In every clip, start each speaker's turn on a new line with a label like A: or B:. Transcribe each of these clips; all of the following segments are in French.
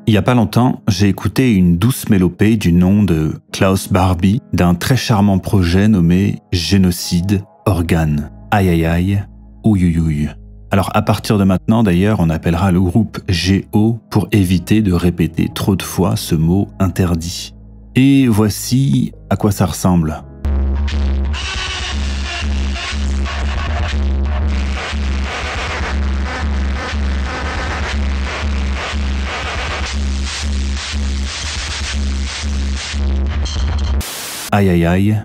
A: Il y a pas longtemps, j'ai écouté une douce mélopée du nom de Klaus Barbie d'un très charmant projet nommé Génocide Organe. Aïe aïe aïe, ouïouïouï. Alors à partir de maintenant d'ailleurs, on appellera le groupe GO pour éviter de répéter trop de fois ce mot interdit. Et voici à quoi ça ressemble. Aïe aïe aïe,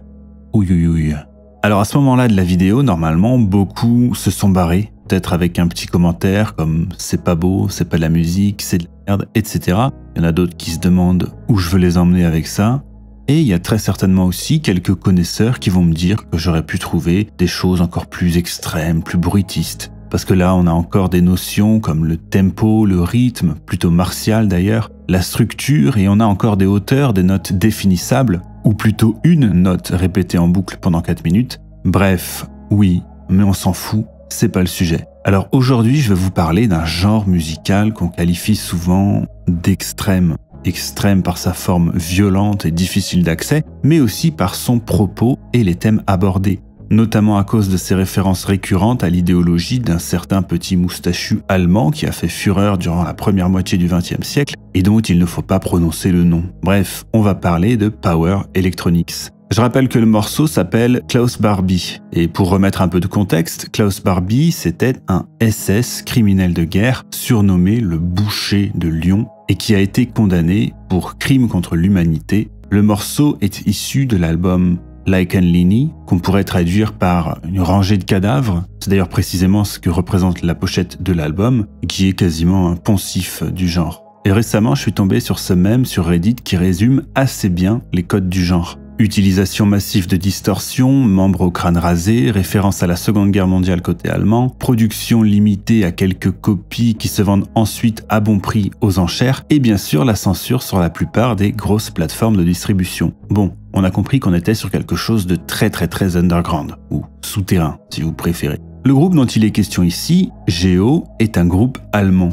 A: ouïouïouï. Alors à ce moment-là de la vidéo, normalement, beaucoup se sont barrés, peut-être avec un petit commentaire comme « c'est pas beau, c'est pas de la musique, c'est de la merde », etc. Il y en a d'autres qui se demandent où je veux les emmener avec ça. Et il y a très certainement aussi quelques connaisseurs qui vont me dire que j'aurais pu trouver des choses encore plus extrêmes, plus bruitistes. Parce que là, on a encore des notions comme le tempo, le rythme, plutôt martial d'ailleurs, la structure, et on a encore des hauteurs, des notes définissables, ou plutôt une note répétée en boucle pendant 4 minutes. Bref, oui, mais on s'en fout, c'est pas le sujet. Alors aujourd'hui, je vais vous parler d'un genre musical qu'on qualifie souvent d'extrême. Extrême par sa forme violente et difficile d'accès, mais aussi par son propos et les thèmes abordés, notamment à cause de ses références récurrentes à l'idéologie d'un certain petit moustachu allemand qui a fait fureur durant la première moitié du XXe siècle et dont il ne faut pas prononcer le nom. Bref, on va parler de Power Electronics. Je rappelle que le morceau s'appelle Klaus Barbie, et pour remettre un peu de contexte, Klaus Barbie c'était un SS criminel de guerre surnommé le boucher de Lyon et qui a été condamné pour crime contre l'humanité. Le morceau est issu de l'album Leichenlinie, qu'on pourrait traduire par une rangée de cadavres. C'est d'ailleurs précisément ce que représente la pochette de l'album, qui est quasiment un poncif du genre. Et récemment, je suis tombé sur ce mème sur Reddit qui résume assez bien les codes du genre. Utilisation massive de distorsion, membres au crâne rasé, référence à la Seconde Guerre mondiale côté allemand, production limitée à quelques copies qui se vendent ensuite à bon prix aux enchères, et bien sûr la censure sur la plupart des grosses plateformes de distribution. Bon, on a compris qu'on était sur quelque chose de très underground, ou souterrain si vous préférez. Le groupe dont il est question ici, GO, est un groupe allemand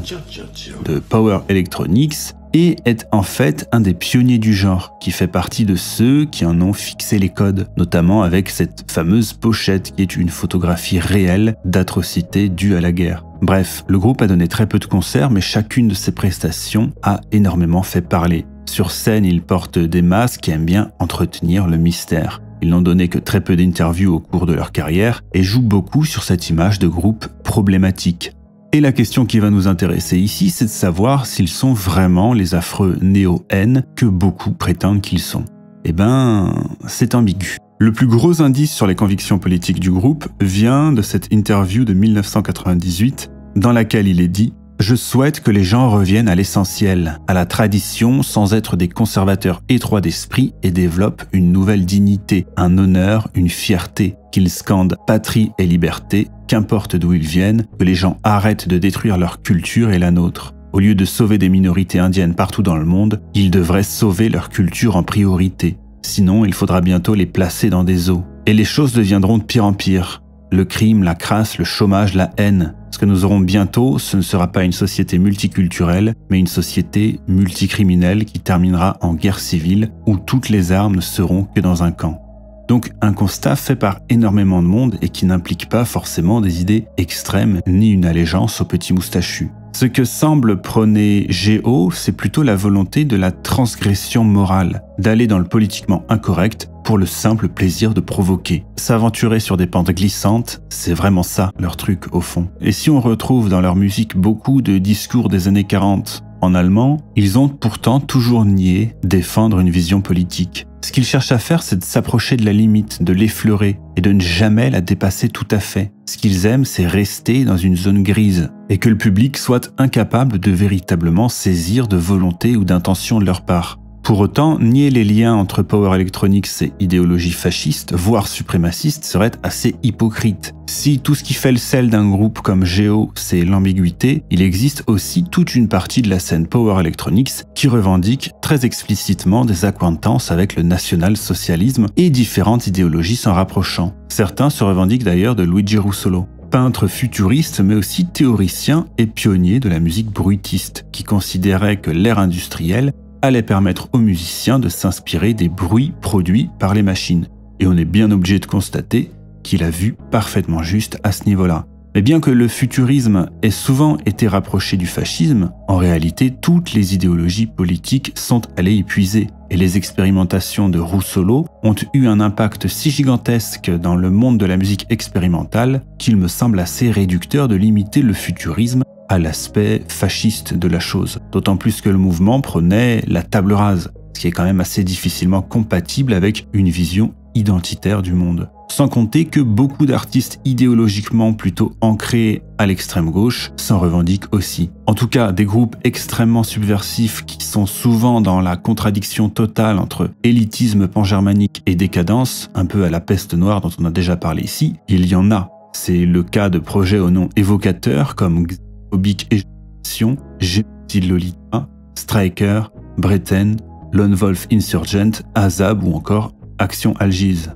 A: de Power Electronics, et est en fait un des pionniers du genre, qui fait partie de ceux qui en ont fixé les codes, notamment avec cette fameuse pochette qui est une photographie réelle d'atrocités dues à la guerre. Bref, le groupe a donné très peu de concerts, mais chacune de ses prestations a énormément fait parler. Sur scène, ils portent des masques et aiment bien entretenir le mystère. Ils n'ont donné que très peu d'interviews au cours de leur carrière et jouent beaucoup sur cette image de groupe problématique. Et la question qui va nous intéresser ici, c'est de savoir s'ils sont vraiment les affreux néo-N que beaucoup prétendent qu'ils sont. Eh ben, c'est ambigu. Le plus gros indice sur les convictions politiques du groupe vient de cette interview de 1998 dans laquelle il est dit « Je souhaite que les gens reviennent à l'essentiel, à la tradition sans être des conservateurs étroits d'esprit et développent une nouvelle dignité, un honneur, une fierté, qu'ils scandent patrie et liberté, qu'importe d'où ils viennent, que les gens arrêtent de détruire leur culture et la nôtre. Au lieu de sauver des minorités indiennes partout dans le monde, ils devraient sauver leur culture en priorité. Sinon, il faudra bientôt les placer dans des eaux. Et les choses deviendront de pire en pire. Le crime, la crasse, le chômage, la haine. Ce que nous aurons bientôt, ce ne sera pas une société multiculturelle, mais une société multicriminelle qui terminera en guerre civile où toutes les armes ne seront que dans un camp. » Donc un constat fait par énormément de monde et qui n'implique pas forcément des idées extrêmes ni une allégeance aux petits moustachus. Ce que semble prôner GO, c'est plutôt la volonté de la transgression morale, d'aller dans le politiquement incorrect pour le simple plaisir de provoquer. S'aventurer sur des pentes glissantes, c'est vraiment ça leur truc au fond. Et si on retrouve dans leur musique beaucoup de discours des années 40 en allemand, ils ont pourtant toujours nié défendre une vision politique. Ce qu'ils cherchent à faire, c'est de s'approcher de la limite, de l'effleurer et de ne jamais la dépasser tout à fait. Ce qu'ils aiment, c'est rester dans une zone grise et que le public soit incapable de véritablement saisir de volonté ou d'intention de leur part. Pour autant, nier les liens entre Power Electronics et idéologie fasciste, voire suprémaciste, serait assez hypocrite. Si tout ce qui fait le sel d'un groupe comme GO, c'est l'ambiguïté, il existe aussi toute une partie de la scène Power Electronics qui revendique très explicitement des accointances avec le national-socialisme et différentes idéologies s'en rapprochant. Certains se revendiquent d'ailleurs de Luigi Russolo. Peintre futuriste, mais aussi théoricien et pionnier de la musique bruitiste, qui considérait que l'ère industrielle allait permettre aux musiciens de s'inspirer des bruits produits par les machines. Et on est bien obligé de constater qu'il a vu parfaitement juste à ce niveau-là. Mais bien que le futurisme ait souvent été rapproché du fascisme, en réalité, toutes les idéologies politiques sont allées y puiser. Et les expérimentations de Russolo ont eu un impact si gigantesque dans le monde de la musique expérimentale qu'il me semble assez réducteur de limiter le futurisme à l'aspect fasciste de la chose. D'autant plus que le mouvement prenait la table rase, ce qui est quand même assez difficilement compatible avec une vision identitaire du monde. Sans compter que beaucoup d'artistes idéologiquement plutôt ancrés à l'extrême gauche s'en revendiquent aussi. En tout cas, des groupes extrêmement subversifs qui sont souvent dans la contradiction totale entre élitisme pan-germanique et décadence, un peu à la peste noire dont on a déjà parlé ici, il y en a. C'est le cas de projets au nom évocateur comme Xenophobic Éjection, Génocide Lolita, Striker, Breten, Lone Wolf Insurgent, Azab ou encore Action Algiz.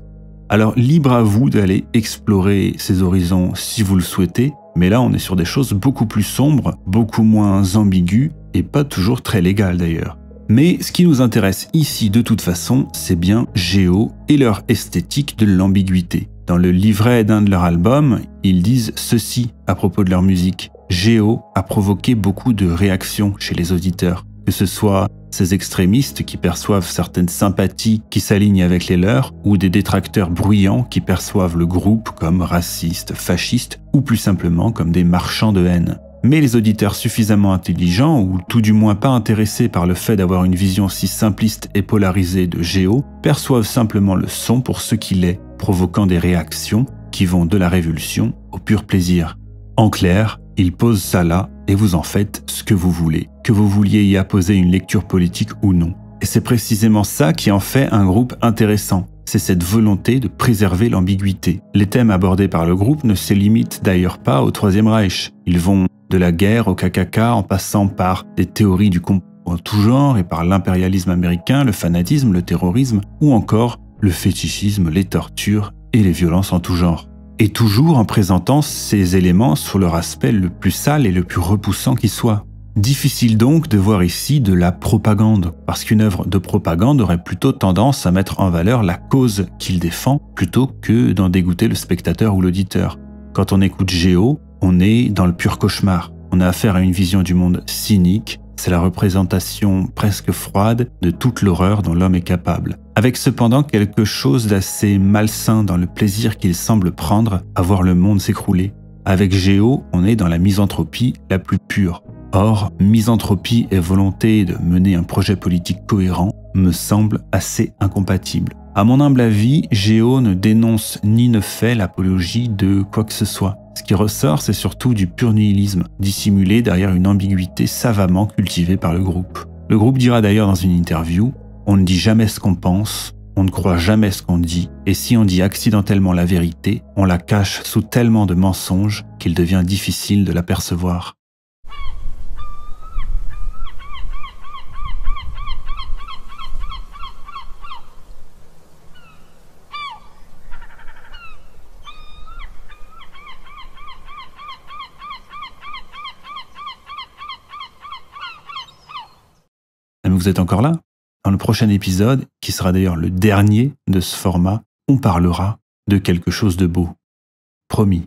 A: Alors libre à vous d'aller explorer ces horizons si vous le souhaitez, mais là on est sur des choses beaucoup plus sombres, beaucoup moins ambiguës et pas toujours très légales d'ailleurs. Mais ce qui nous intéresse ici de toute façon, c'est bien Géo et leur esthétique de l'ambiguïté. Dans le livret d'un de leurs albums, ils disent ceci à propos de leur musique. Géo a provoqué beaucoup de réactions chez les auditeurs, que ce soit ces extrémistes qui perçoivent certaines sympathies qui s'alignent avec les leurs, ou des détracteurs bruyants qui perçoivent le groupe comme raciste, fasciste, ou plus simplement comme des marchands de haine. Mais les auditeurs suffisamment intelligents, ou tout du moins pas intéressés par le fait d'avoir une vision si simpliste et polarisée de Géo, perçoivent simplement le son pour ce qu'il est, provoquant des réactions qui vont de la révulsion au pur plaisir. En clair, il pose ça là et vous en faites ce que vous voulez, que vous vouliez y apposer une lecture politique ou non. Et c'est précisément ça qui en fait un groupe intéressant. C'est cette volonté de préserver l'ambiguïté. Les thèmes abordés par le groupe ne se limitent d'ailleurs pas au Troisième Reich. Ils vont de la guerre au KKK en passant par des théories du complot en tout genre et par l'impérialisme américain, le fanatisme, le terrorisme ou encore le fétichisme, les tortures et les violences en tout genre. Et toujours en présentant ces éléments sous leur aspect le plus sale et le plus repoussant qui soit. Difficile donc de voir ici de la propagande, parce qu'une œuvre de propagande aurait plutôt tendance à mettre en valeur la cause qu'il défend, plutôt que d'en dégoûter le spectateur ou l'auditeur. Quand on écoute Géo, on est dans le pur cauchemar. On a affaire à une vision du monde cynique, c'est la représentation presque froide de toute l'horreur dont l'homme est capable. Avec cependant quelque chose d'assez malsain dans le plaisir qu'il semble prendre à voir le monde s'écrouler. Avec Géo, on est dans la misanthropie la plus pure. Or, misanthropie et volonté de mener un projet politique cohérent me semblent assez incompatibles. À mon humble avis, Géo ne dénonce ni ne fait l'apologie de quoi que ce soit. Ce qui ressort, c'est surtout du pur nihilisme, dissimulé derrière une ambiguïté savamment cultivée par le groupe. Le groupe dira d'ailleurs dans une interview « On ne dit jamais ce qu'on pense, on ne croit jamais ce qu'on dit, et si on dit accidentellement la vérité, on la cache sous tellement de mensonges qu'il devient difficile de l'apercevoir. » Vous êtes encore là? Dans le prochain épisode, qui sera d'ailleurs le dernier de ce format, on parlera de quelque chose de beau. Promis.